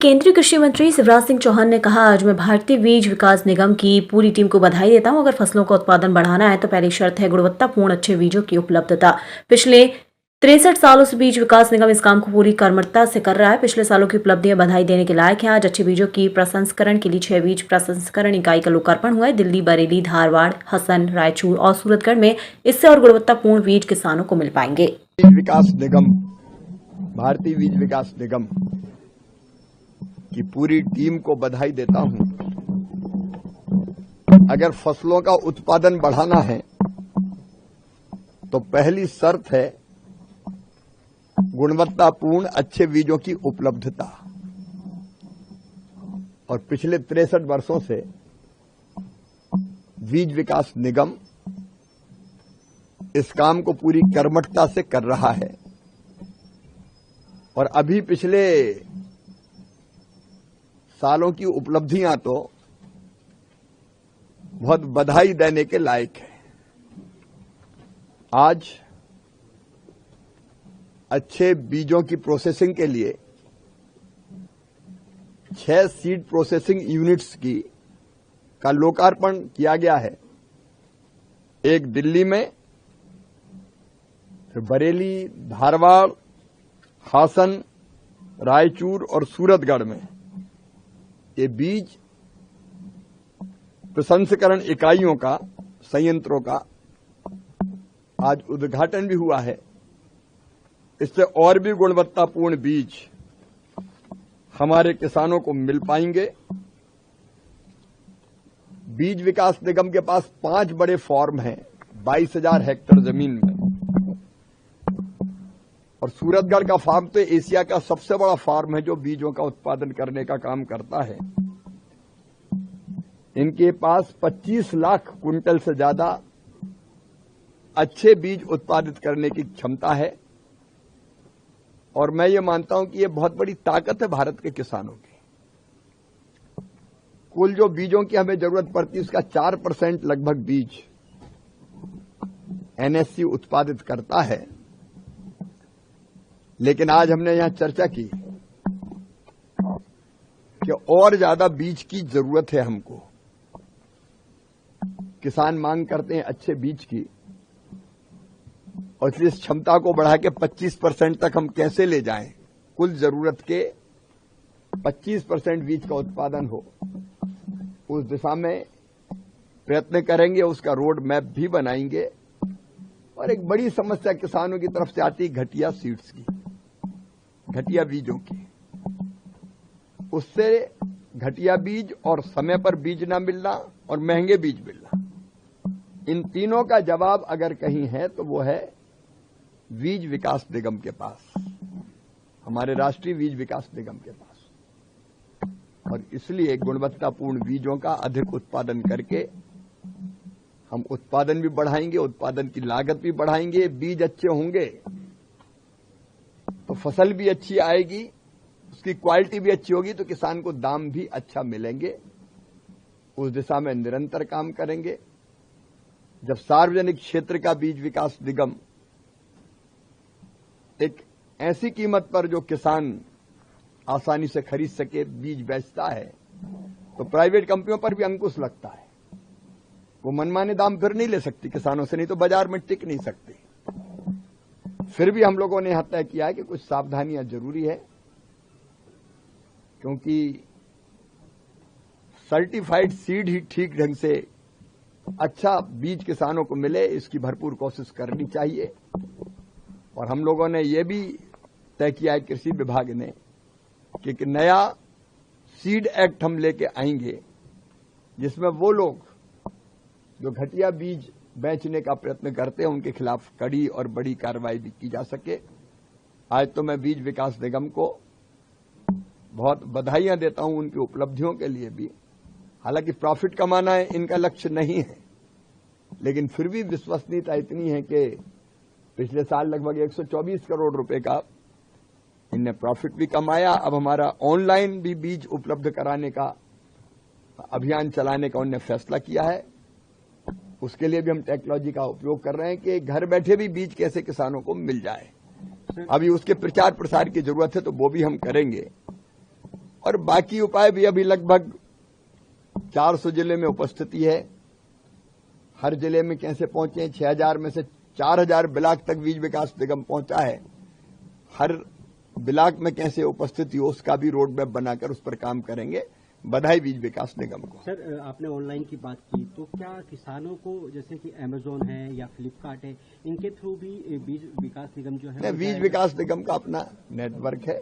केंद्रीय कृषि मंत्री शिवराज सिंह चौहान ने कहा, आज मैं भारतीय बीज विकास निगम की पूरी टीम को बधाई देता हूं। अगर फसलों का उत्पादन बढ़ाना है तो पहली शर्त है गुणवत्तापूर्ण अच्छे बीजों की उपलब्धता। पिछले 63 सालों से बीज विकास निगम इस काम को पूरी कर्मठता से कर रहा है। पिछले सालों की उपलब्धियां बधाई देने के लायक हैं। आज अच्छे बीजों की प्रसंस्करण के लिए 6 बीज प्रसंस्करण इकाई का लोकार्पण हुआ है। दिल्ली, बरेली, धारवाड़, हसन, रायचूर और सूरतगढ़ में इससे और गुणवत्तापूर्ण बीज किसानों को मिल पाएंगे। बीज विकास निगम, भारतीय बीज विकास निगम की पूरी टीम को बधाई देता हूं। अगर फसलों का उत्पादन बढ़ाना है तो पहली शर्त है गुणवत्तापूर्ण अच्छे बीजों की उपलब्धता। और पिछले 63 वर्षों से बीज विकास निगम इस काम को पूरी कर्मठता से कर रहा है। और अभी पिछले सालों की उपलब्धियां तो बहुत बधाई देने के लायक है। आज अच्छे बीजों की प्रोसेसिंग के लिए 6 सीड प्रोसेसिंग यूनिट्स का लोकार्पण किया गया है। एक दिल्ली में, फिर बरेली, धारवाड़, हासन, रायचूर और सूरतगढ़ में ये बीज प्रसंस्करण इकाइयों का, संयंत्रों का आज उद्घाटन भी हुआ है। इससे और भी गुणवत्तापूर्ण बीज हमारे किसानों को मिल पाएंगे। बीज विकास निगम के पास 5 बड़े फार्म हैं 22,000 हेक्टेयर जमीन में। और सूरतगढ़ का फार्म तो एशिया का सबसे बड़ा फार्म है जो बीजों का उत्पादन करने का काम करता है। इनके पास 25 लाख क्विंटल से ज्यादा अच्छे बीज उत्पादित करने की क्षमता है। और मैं ये मानता हूं कि ये बहुत बड़ी ताकत है भारत के किसानों की। कुल जो बीजों की हमें जरूरत पड़ती है उसका 4% लगभग बीज एनएससी उत्पादित करता है। लेकिन आज हमने यहां चर्चा की कि और ज्यादा बीज की जरूरत है हमको। किसान मांग करते हैं अच्छे बीज की, और इसलिए इस क्षमता को बढ़ा के 25% तक हम कैसे ले जाएं, कुल जरूरत के 25% बीज का उत्पादन हो, उस दिशा में प्रयत्न करेंगे। उसका रोड मैप भी बनाएंगे। और एक बड़ी समस्या किसानों की तरफ से आती है घटिया सीड्स की, घटिया बीजों की। उससे घटिया बीज और समय पर बीज ना मिलना और महंगे बीज मिलना, इन तीनों का जवाब अगर कहीं है तो वो है बीज विकास निगम के पास, हमारे राष्ट्रीय बीज विकास निगम के पास। और इसलिए गुणवत्तापूर्ण बीजों का अधिक उत्पादन करके हम उत्पादन भी बढ़ाएंगे, उत्पादन की लागत भी बढ़ाएंगे। बीज अच्छे होंगे तो फसल भी अच्छी आएगी, उसकी क्वालिटी भी अच्छी होगी तो किसान को दाम भी अच्छा मिलेंगे। उस दिशा में निरंतर काम करेंगे। जब सार्वजनिक क्षेत्र का बीज विकास निगम एक ऐसी कीमत पर जो किसान आसानी से खरीद सके बीज बेचता है, तो प्राइवेट कंपनियों पर भी अंकुश लगता है। वो मनमाने दाम फिर नहीं ले सकती किसानों से, नहीं तो बाजार में टिक नहीं सकती। फिर भी हम लोगों ने यह तय किया है कि कुछ सावधानियां जरूरी है, क्योंकि सर्टिफाइड सीड ही ठीक ढंग से अच्छा बीज किसानों को मिले, इसकी भरपूर कोशिश करनी चाहिए। और हम लोगों ने यह भी तय किया है कृषि विभाग ने कि एक नया सीड एक्ट हम लेके आएंगे, जिसमें वो लोग जो घटिया बीज बेचने का प्रयत्न करते हैं उनके खिलाफ कड़ी और बड़ी कार्रवाई भी की जा सके। आज तो मैं बीज विकास निगम को बहुत बधाइयां देता हूं उनकी उपलब्धियों के लिए भी। हालांकि प्रॉफिट कमाना है इनका लक्ष्य नहीं है, लेकिन फिर भी विश्वसनीयता इतनी है कि पिछले साल लगभग 124 करोड़ रुपए का इनने प्रॉफिट भी कमाया। अब हमारा ऑनलाइन भी बीज उपलब्ध कराने का अभियान चलाने का उन्होंने फैसला किया है। उसके लिए भी हम टेक्नोलॉजी का उपयोग कर रहे हैं कि घर बैठे भी बीज कैसे किसानों को मिल जाए। अभी उसके प्रचार प्रसार की जरूरत है, तो वो भी हम करेंगे। और बाकी उपाय भी अभी लगभग 400 जिले में उपस्थिति है। हर जिले में कैसे पहुंचे, 6000 में से 4000 ब्लॉक तक बीज विकास निगम पहुंचा है। हर ब्लॉक में कैसे उपस्थिति हो उसका भी रोड मैप बनाकर उस पर काम करेंगे। बधाई बीज विकास निगम को। सर, आपने ऑनलाइन की बात की, तो क्या किसानों को जैसे कि अमेजोन है या फ्लिपकार्ट है, इनके थ्रू भी बीज विकास निगम जो है बीज विकास निगम का अपना नेटवर्क है।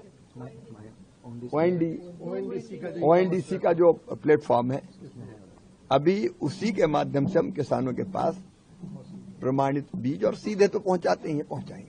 ओएनडीसी का जो प्लेटफॉर्म है, अभी उसी के माध्यम से हम किसानों के पास प्रमाणित बीज और सीधे तो पहुंचाते ही पहुंचाएंगे।